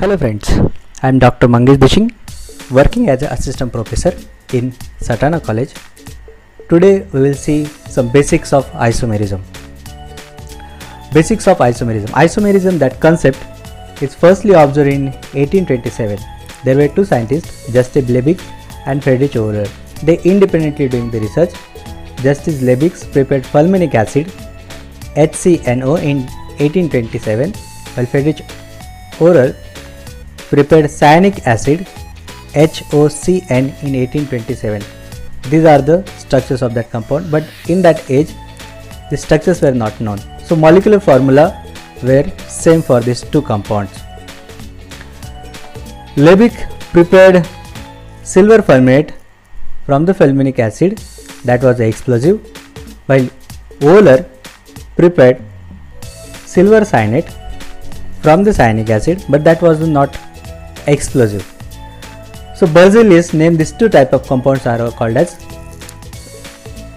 Hello friends, I am Dr. Mangesh Dishing, working as an assistant professor in Satana College. Today we will see some basics of isomerism. Basics of isomerism. Isomerism, that concept, is firstly observed in 1827. There were two scientists, Justus Liebig and Friedrich Euler. They independently doing the research. Justus Liebig prepared fulminic acid HCNO in 1827, while Friedrich Euler prepared cyanic acid HOCN in 1827. These are the structures of that compound, but in that age the structures were not known. So molecular formula were same for these two compounds. Liebig prepared silver fulminate from the fulminic acid, that was the explosive, while Euler prepared silver cyanate from the cyanic acid, but that was not explosive. So Berzelius named these two type of compounds are called as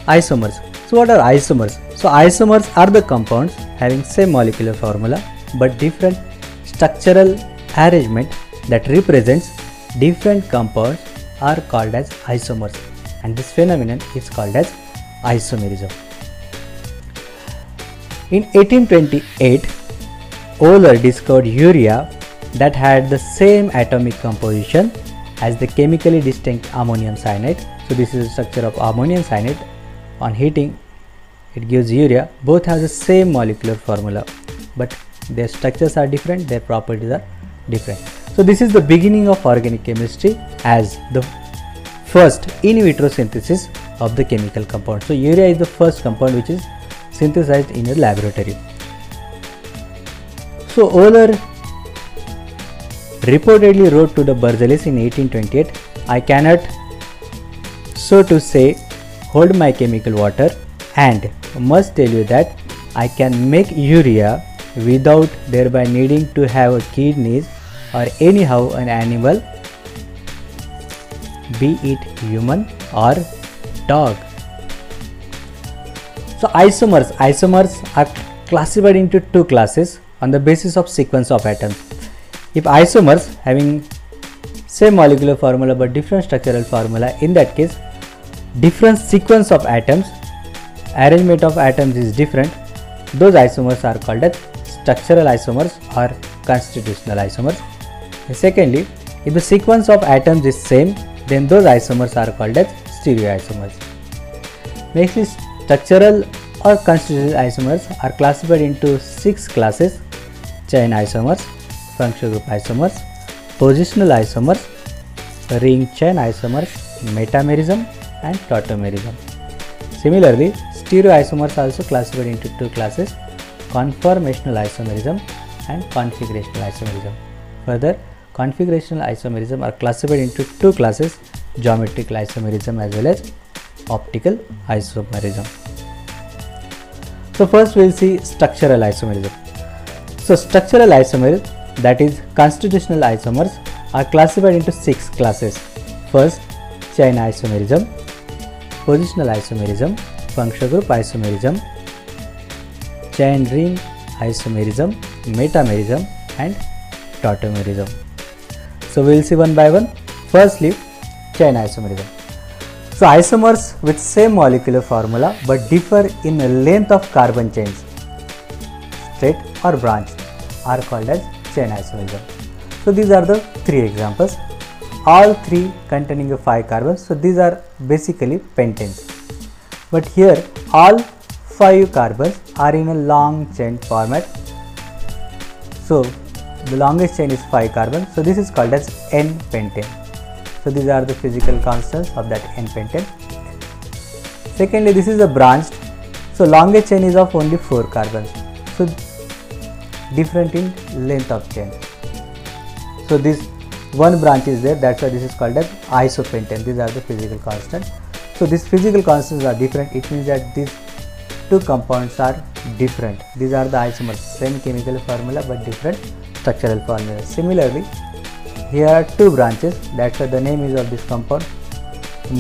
isomers. So what are isomers? So isomers are the compounds having same molecular formula but different structural arrangement that represents different compounds are called as isomers, and this phenomenon is called as isomerism. In 1828, Euler discovered urea that had the same atomic composition as the chemically distinct ammonium cyanide. So this is the structure of ammonium cyanide. On heating it gives urea. Both have the same molecular formula but their structures are different, their properties are different. So this is the beginning of organic chemistry as the first in vitro synthesis of the chemical compound. So urea is the first compound which is synthesized in a laboratory. So Euler reportedly wrote to the Berzelius in 1828, "I cannot, so to say, hold my chemical water, and must tell you that I can make urea without thereby needing to have kidneys or anyhow an animal, be it human or dog." So isomers are classified into two classes on the basis of sequence of atoms. If isomers having same molecular formula but different structural formula, in that case different sequence of atoms, arrangement of atoms is different, those isomers are called as structural isomers or constitutional isomers. And secondly, if the sequence of atoms is same, then those isomers are called as stereoisomers. Next is structural or constitutional isomers are classified into 6 classes: chain isomers, functional group isomers, positional isomers, ring chain isomers, metamerism and tautomerism. Similarly, stereoisomers are also classified into 2 classes: conformational isomerism and configurational isomerism. Further, configurational isomerism are classified into 2 classes: geometrical isomerism as well as optical isomerism. So first we will see structural isomerism. So structural isomers, that is constitutional isomers, are classified into 6 classes. First, chain isomerism, positional isomerism, functional group isomerism, chain ring isomerism, metamerism and tautomerism. So we will see one by one. Firstly, chain isomerism. So isomers with same molecular formula but differ in the length of carbon chains, straight or branched, are called as chain isomerism. So these are the 3 examples, all 3 containing 5 carbons. So these are basically pentanes, but here all 5 carbons are in a long chain format. So the longest chain is 5 carbons, so this is called as N-pentane. So these are the physical constants of that N-pentane. Secondly, this is a branched, so longest chain is of only 4 carbons, so different in length of chain. So this one branch is there, that's why this is called as isopentane. These are the physical constants. So these physical constants are different. It means that these 2 compounds are different. These are the isomers, same chemical formula but different structural formula. Similarly, here are 2 branches, that's why the name is of this compound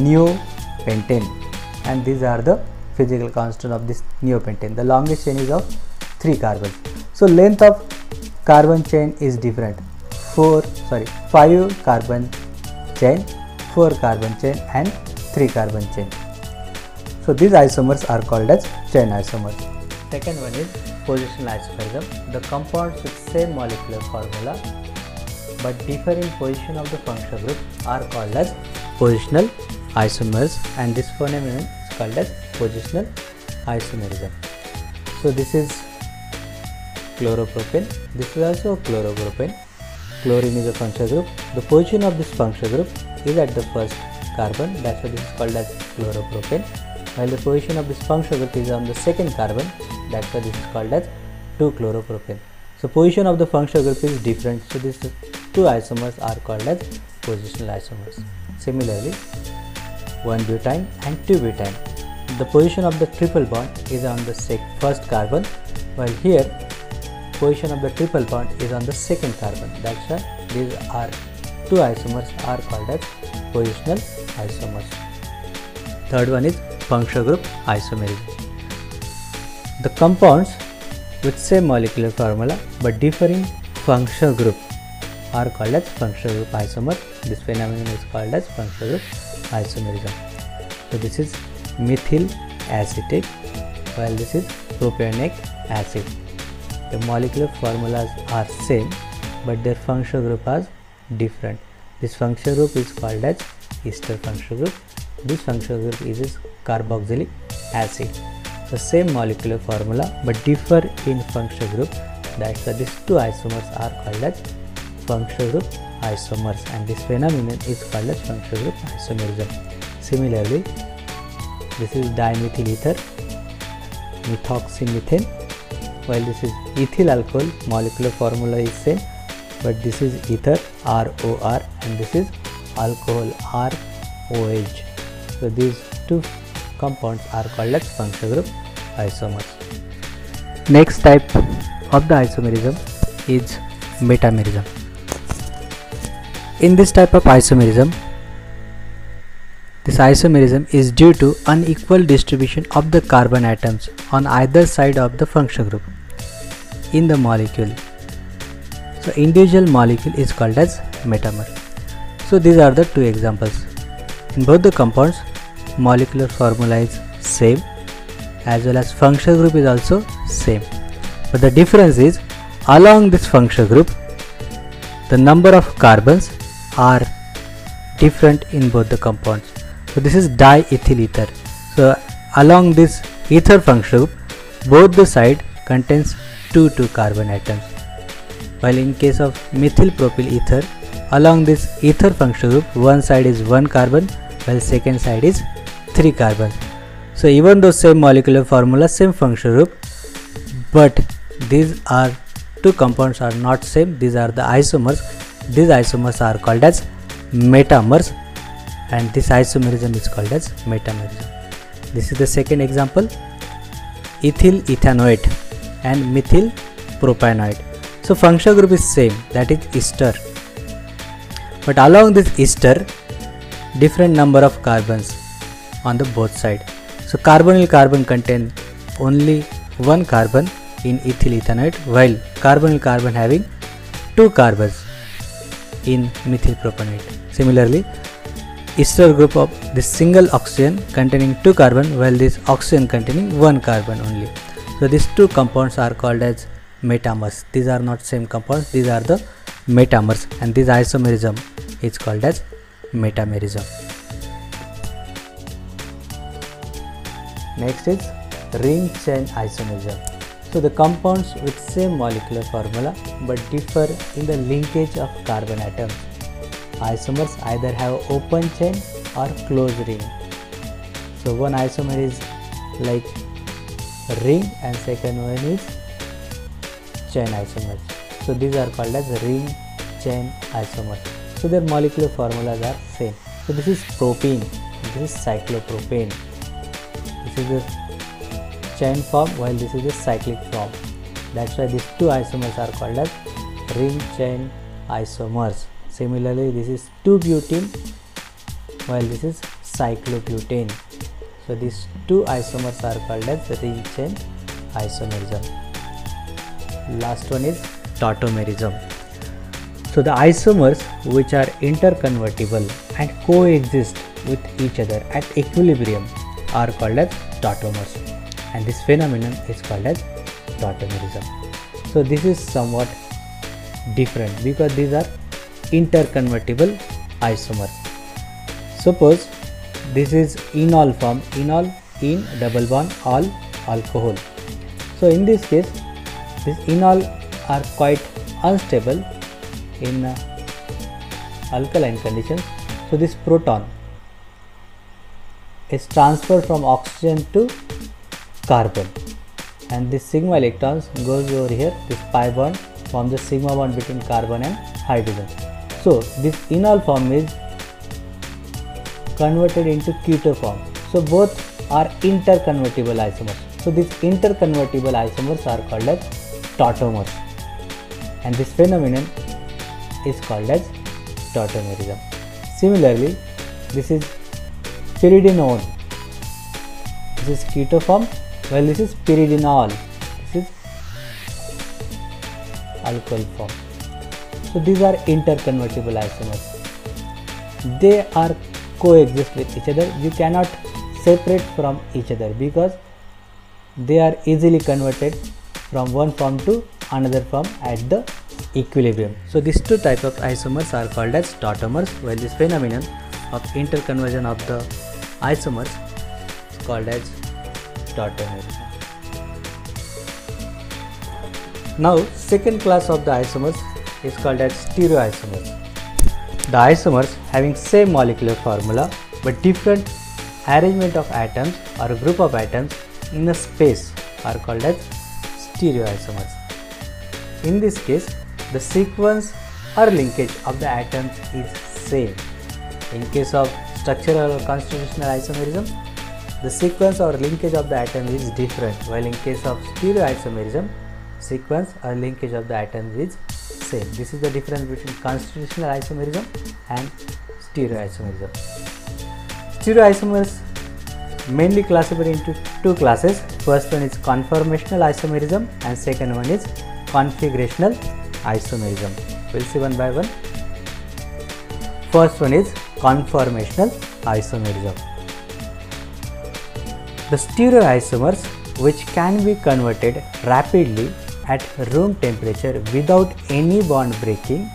neopentane, and these are the physical constant of this neopentane. The longest chain is of 3 carbons. So length of carbon chain is different. 5 carbon chain, 4 carbon chain and 3 carbon chain. So these isomers are called as chain isomers. Second one is positional isomerism. The compounds with same molecular formula but differ in position of the functional group are called as positional isomers, and this phenomenon is called as positional isomerism. So this is chloropropane, this is also chloropropane. Chlorine is a functional group. The position of this functional group is at the first carbon, that's why this is called as chloropropane, while the position of this functional group is on the second carbon, that's why this is called as 2-chloropropane. So position of the functional group is different, so these two isomers are called as positional isomers. Similarly, 1-butene and 2-butene, the position of the triple bond is on the first carbon, while here position of the triple bond is on the second carbon, that's why these are two isomers are called as positional isomers. Third one is functional group isomerism. The compounds with same molecular formula but differing functional group are called as functional group isomer. This phenomenon is called as functional group isomerism. So this is methyl acetate, while this is propionic acid. The molecular formulas are same but their functional group are different. This functional group is called as ester functional group. This functional group is carboxylic acid. So same molecular formula but differ in functional group, that's why these two isomers are called as functional group isomers, and this phenomenon is called as functional group isomerism. Similarly, this is dimethyl ether, methoxymethane, while this is ethyl alcohol, molecular formula is same but this is ether ROR and this is alcohol ROH. So these two compounds are called as functional group isomers. Next type of the isomerism is metamerism. In this type of isomerism, this isomerism is due to unequal distribution of the carbon atoms on either side of the functional group in the molecule. So individual molecule is called as metamer. So these are the two examples. In both the compounds, molecular formula is same as well as functional group is also same, but the difference is along this functional group the number of carbons are different in both the compounds. So this is diethyl ether. So along this ether functional group, both the side contains 2 carbon atoms, while in case of methyl propyl ether, along this ether functional group one side is 1 carbon while second side is 3 carbons. So even though same molecular formula, same functional group, but these are two compounds are not same, these are the isomers. These isomers are called as metamers, and this isomerism is called as metamerism. This is the second example, ethyl ethanoate and methyl propanoate. So functional group is same, that is ester, but along this ester different number of carbons on the both side. So carbonyl carbon contain only 1 carbon in ethyl ethanoate, while carbonyl carbon having 2 carbons in methyl propanoate. Similarly, ester group of this single oxygen containing 2 carbon, while this oxygen containing 1 carbon only. So these two compounds are called as metamers. These are not same compounds, these are the metamers, and this isomerism is called as metamerism. Next is ring chain isomerism. So the compounds with same molecular formula but differ in the linkage of carbon atoms. Isomers either have open chain or closed ring. So one isomer is like ring and second one is chain isomers. So these are called as ring chain isomers. So their molecular formulas are same. So this is propene, this is cyclopropane. This is a chain form while this is a cyclic form. That's why these two isomers are called as ring chain isomers. Similarly, this is 2-butene while this is cyclobutane. So these two isomers are called as ring chain isomerism. Last one is tautomerism. So the isomers which are interconvertible and coexist with each other at equilibrium are called as tautomers, and this phenomenon is called as tautomerism. So this is somewhat different because these are interconvertible isomers. Suppose this is enol form, enol, en, double bond, all, alcohol. So in this case, these enol are quite unstable in alkaline conditions. So this proton is transferred from oxygen to carbon, and this sigma electrons goes over here. This pi bond forms the sigma bond between carbon and hydrogen. So this enol form is converted into keto form. So both are interconvertible isomers. So these interconvertible isomers are called as tautomers, and this phenomenon is called as tautomerism. Similarly, this is pyridinone. This is keto form, while this is pyridinol. This is alcohol form. So these are interconvertible isomers. They are coexist with each other. You cannot separate from each other because they are easily converted from one form to another form at the equilibrium. So these two types of isomers are called as tautomers, while this phenomenon of interconversion of the isomers is called as tautomerism. Now second class of the isomers is called as stereoisomers. The isomers having same molecular formula but different arrangement of atoms or a group of atoms in a space are called as stereoisomers. In this case, the sequence or linkage of the atoms is same. In case of structural or constitutional isomerism, the sequence or linkage of the atom is different, while in case of stereoisomerism, sequence or linkage of the atoms is same. This is the difference between constitutional isomerism and stereoisomerism. Stereoisomers mainly classified into two classes. First one is conformational isomerism and second one is configurational isomerism. We'll see one by one. First one is conformational isomerism. The stereoisomers which can be converted rapidly at room temperature without any bond breaking,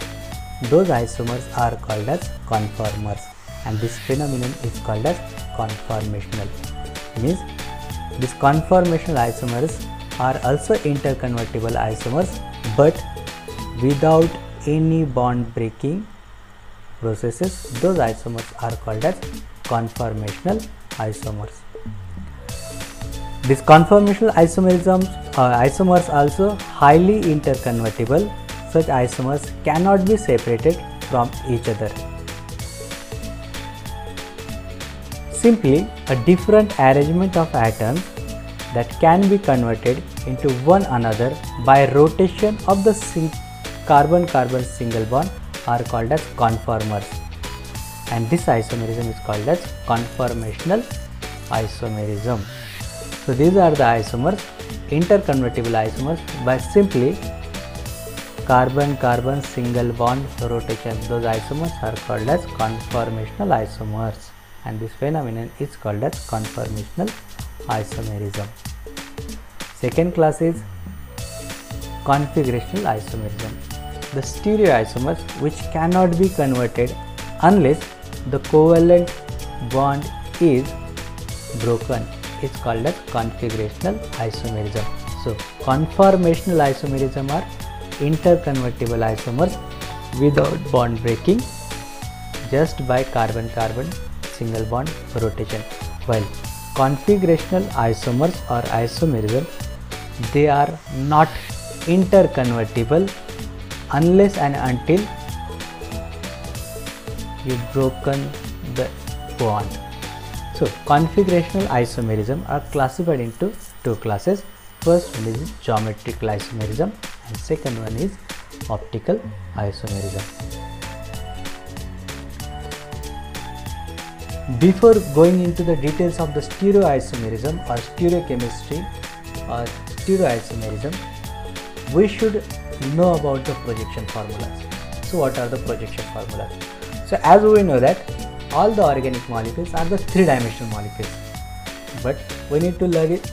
those isomers are called as conformers, and this phenomenon is called as conformational. Means these conformational isomers are also interconvertible isomers but without any bond breaking processes. Those isomers are called as conformational isomers. These conformational isomers also highly interconvertible. Such isomers cannot be separated from each other. Simply a different arrangement of atoms that can be converted into one another by rotation of the carbon-carbon single bond are called as conformers, and this isomerism is called as conformational isomerism. So these are the isomers, interconvertible isomers by simply carbon-carbon single bond rotation. Those isomers are called as conformational isomers, and this phenomenon is called as conformational isomerism. Second class is configurational isomerism. The stereoisomers which cannot be converted unless the covalent bond is broken is called as configurational isomerism. So conformational isomerism are interconvertible isomers without bond breaking just by carbon-carbon single bond rotation, while configurational isomers or isomerism, they are not interconvertible unless and until you've broken the bond. So configurational isomerism are classified into two classes. First one is geometrical isomerism and second one is optical isomerism. Before going into the details of the stereoisomerism or stereochemistry or stereoisomerism, we should know about the projection formulas. So what are the projection formulas? So as we know that all the organic molecules are the three-dimensional molecules, but we need to learn it,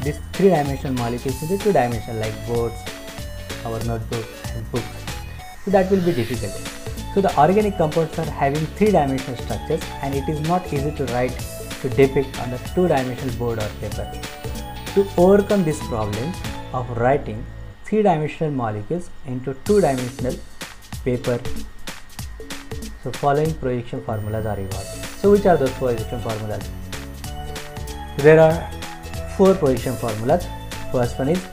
these three-dimensional molecules in the two-dimensional, like boards, our notebook and books. So that will be difficult. So the organic compounds are having three-dimensional structures, and it is not easy to write, to depict on a two-dimensional board or paper. To overcome this problem of writing three-dimensional molecules into two-dimensional paper, so following projection formulas are evolved. So which are those projection formulas? There are four projection formulas. First one is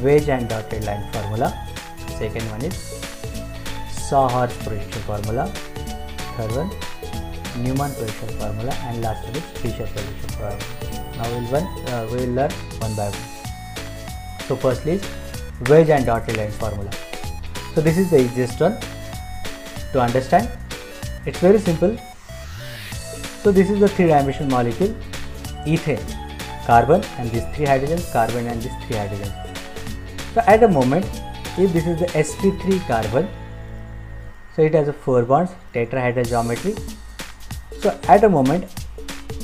wedge and dotted line formula. Second one is Sawhorse projection formula. Third one Newman projection formula, and last one is Fisher projection formula. Now we will learn one by one. So firstly is wedge and dotted line formula. So this is the easiest one to understand. It's very simple. So this is the three-dimensional molecule ethane, carbon, and these three hydrogens, carbon and these three hydrogens. So at a moment, if this is the sp3 carbon, so it has a 4 bonds, tetrahedral geometry. So at a moment,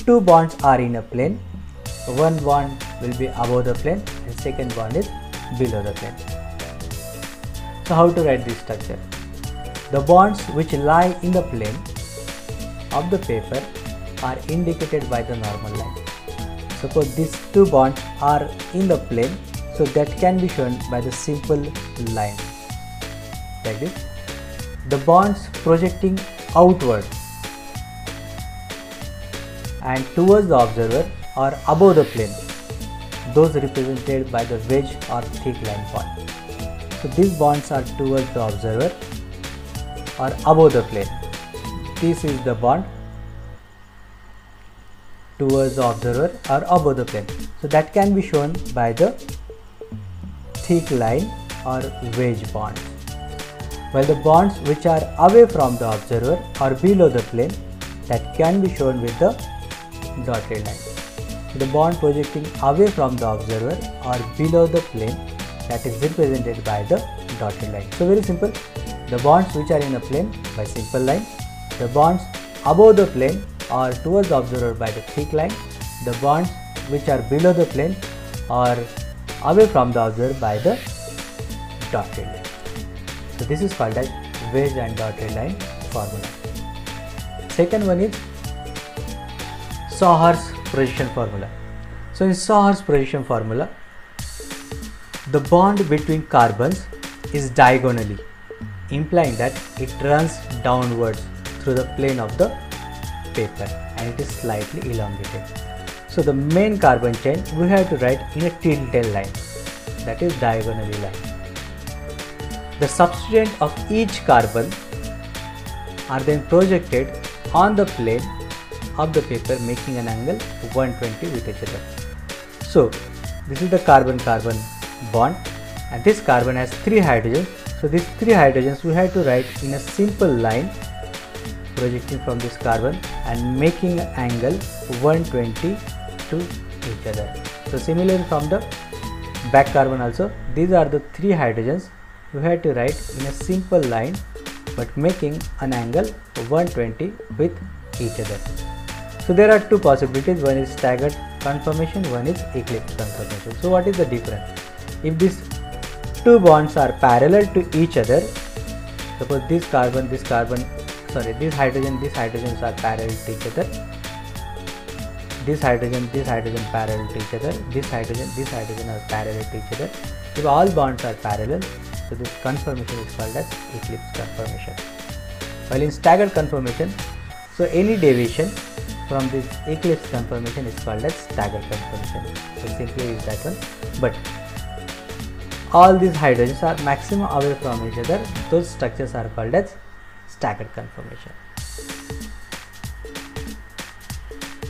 2 bonds are in a plane. One bond will be above the plane and second bond is below the plane. So how to write this structure? The bonds which lie in the plane of the paper are indicated by the normal line. Suppose these 2 bonds are in the plane, so that can be shown by the simple line like this. The bonds projecting outward and towards the observer or above the plane, those represented by the wedge or thick line bond. So these bonds are towards the observer or above the plane. This is the bond towards the observer or above the plane. So that can be shown by the thick line or wedge bonds. While the bonds which are away from the observer or below the plane, that can be shown with the dotted line. The bond projecting away from the observer or below the plane, that is represented by the dotted line. So very simple. The bonds which are in a plane by simple line, the bonds above the plane or towards the observer by the thick line, the bonds which are below the plane or away from the observer by the dotted line. So this is called as wedge and dotted line formula. Second one is Sawhorse projection formula. So in Sawhorse projection formula, the bond between carbons is diagonally, implying that it runs downwards through the plane of the paper and it is slightly elongated. So the main carbon chain we have to write in a tilted line, that is diagonally line. The substituent of each carbon are then projected on the plane of the paper, making an angle 120 with each other. So this is the carbon-carbon bond, and this carbon has 3 hydrogens. So these 3 hydrogens we have to write in a simple line projecting from this carbon and making an angle 120 to each other. So similarly from the back carbon also, these are the 3 hydrogens we have to write in a simple line but making an angle 120 with each other. So there are 2 possibilities, one is staggered conformation, one is eclipse conformation. So what is the difference? If these 2 bonds are parallel to each other, suppose these hydrogens are parallel to each other, this hydrogen parallel to each other, this hydrogen are parallel to each other. If all bonds are parallel, so this conformation is called as eclipse conformation. While in staggered conformation, so any deviation from this eclipse conformation is called as staggered conformation. So simply is that one. But all these hydrogens are maximum away from each other, those structures are called as staggered conformation.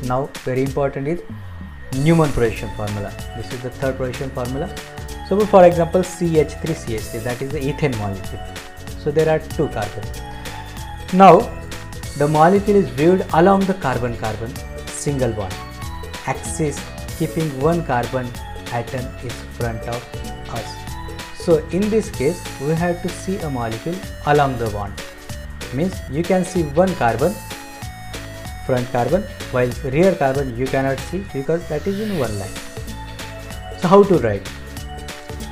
Now very important is Newman projection formula. This is the third projection formula. So for example CH3CH3, that is the ethane molecule. So there are 2 carbons. Now the molecule is viewed along the carbon-carbon single bond axis, keeping one carbon atom in front of us. So in this case, we have to see a molecule along the bond. Means you can see one carbon, front carbon, while rear carbon you cannot see because that is in one line. So how to write?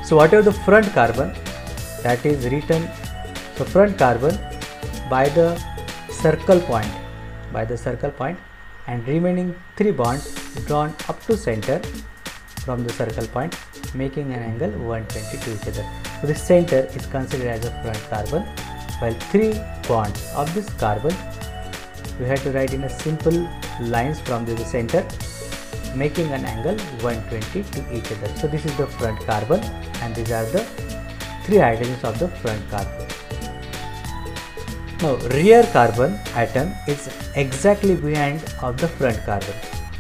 So whatever the front carbon, that is written, so front carbon by the circle point, and remaining 3 bonds drawn up to center from the circle point, making an angle 120 to each other. So this center is considered as a front carbon, while 3 bonds of this carbon we have to write in a simple lines from the center, making an angle 120 to each other. So this is the front carbon, and these are the 3 hydrogens of the front carbon. Now rear carbon atom is exactly behind of the front carbon.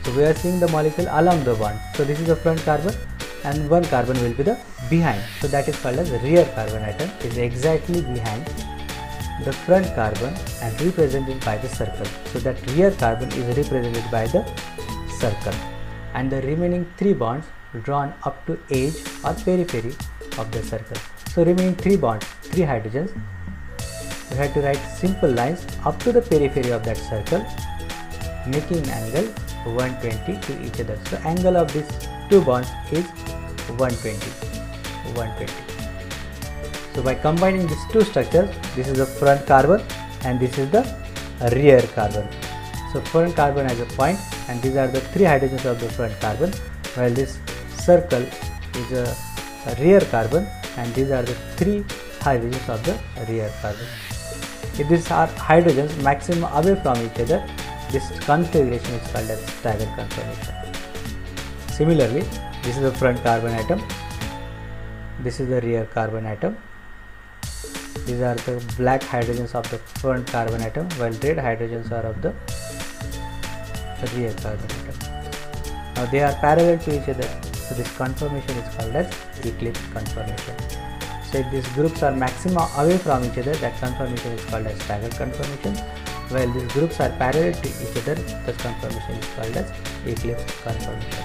So we are seeing the molecule along the bond. So this is the front carbon and one carbon will be the behind. So that is called as rear carbon atom, is exactly behind the front carbon and represented by the circle. So that rear carbon is represented by the circle, and the remaining 3 bonds drawn up to edge or periphery of the circle. So remaining 3 bonds, 3 hydrogens, we have to write simple lines up to the periphery of that circle, making an angle 120 to each other. So angle of these 2 bonds is 120. So by combining these 2 structures, this is the front carbon and this is the rear carbon. So front carbon has a point, and these are the 3 hydrogens of the front carbon, while this circle is a rear carbon, and these are the 3 hydrogens of the rear carbon. If these are hydrogens maximum away from each other, this configuration is called as staggered conformation. Similarly, this is the front carbon atom, this is the rear carbon atom. These are the black hydrogens of the front carbon atom, while red hydrogens are of the rear carbon atom. Now they are parallel to each other, so this conformation is called as eclipse conformation. So if these groups are maximum away from each other, that conformation is called as staggered conformation, while these groups are parallel to each other, the conformation is called as eclipse conformation.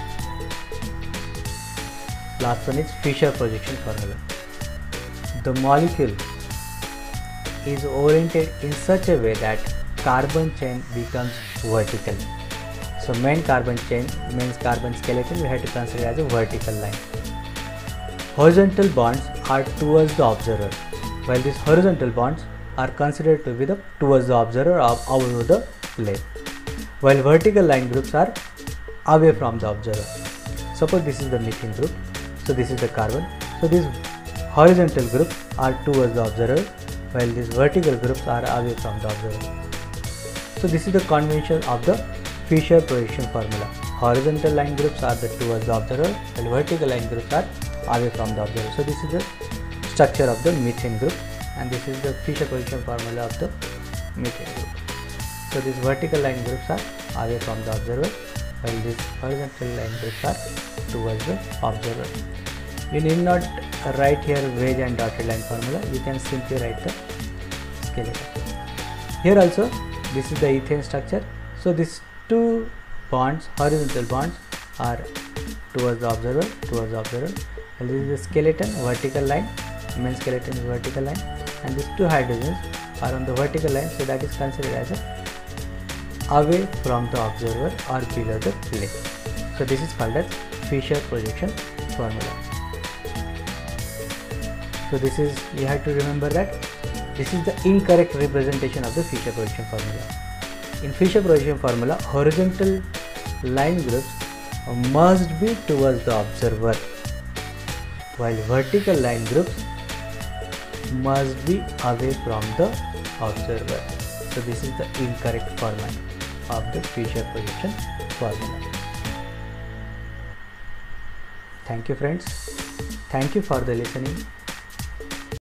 Last one is Fischer projection formula. The molecule is oriented in such a way that carbon chain becomes vertical. So main carbon chain, main carbon skeleton, we have to consider as a vertical line. Horizontal bonds are towards the observer, while these horizontal bonds are considered to be the towards the observer or over the plane, while vertical line groups are away from the observer. Suppose this is the methane group, so this is the carbon. So these horizontal groups are towards the observer, while these vertical groups are away from the observer. So this is the convention of the Fischer projection formula. Horizontal line groups are the towards the observer, while vertical line groups are away from the observer. So this is the structure of the methane group, and this is the Fischer projection formula of the methane group. So these vertical line groups are away from the observer, while these horizontal line groups are towards the observer. You need not write here wedge and dotted line formula, you can simply write the skeleton. Here also this is the ethane structure. So these 2 bonds, horizontal bonds, are towards the observer, and this is the skeleton, vertical line, main skeleton is vertical line, and these 2 hydrogens are on the vertical line, so that is considered as a away from the observer or below the plane. So this is called as Fischer projection formula. So this is, you have to remember that this is the incorrect representation of the Fischer projection formula. In Fischer projection formula, horizontal line groups must be towards the observer, while vertical line groups must be away from the observer. So this is the incorrect format of the Fischer projection formula. Thank you friends. Thank you for the listening.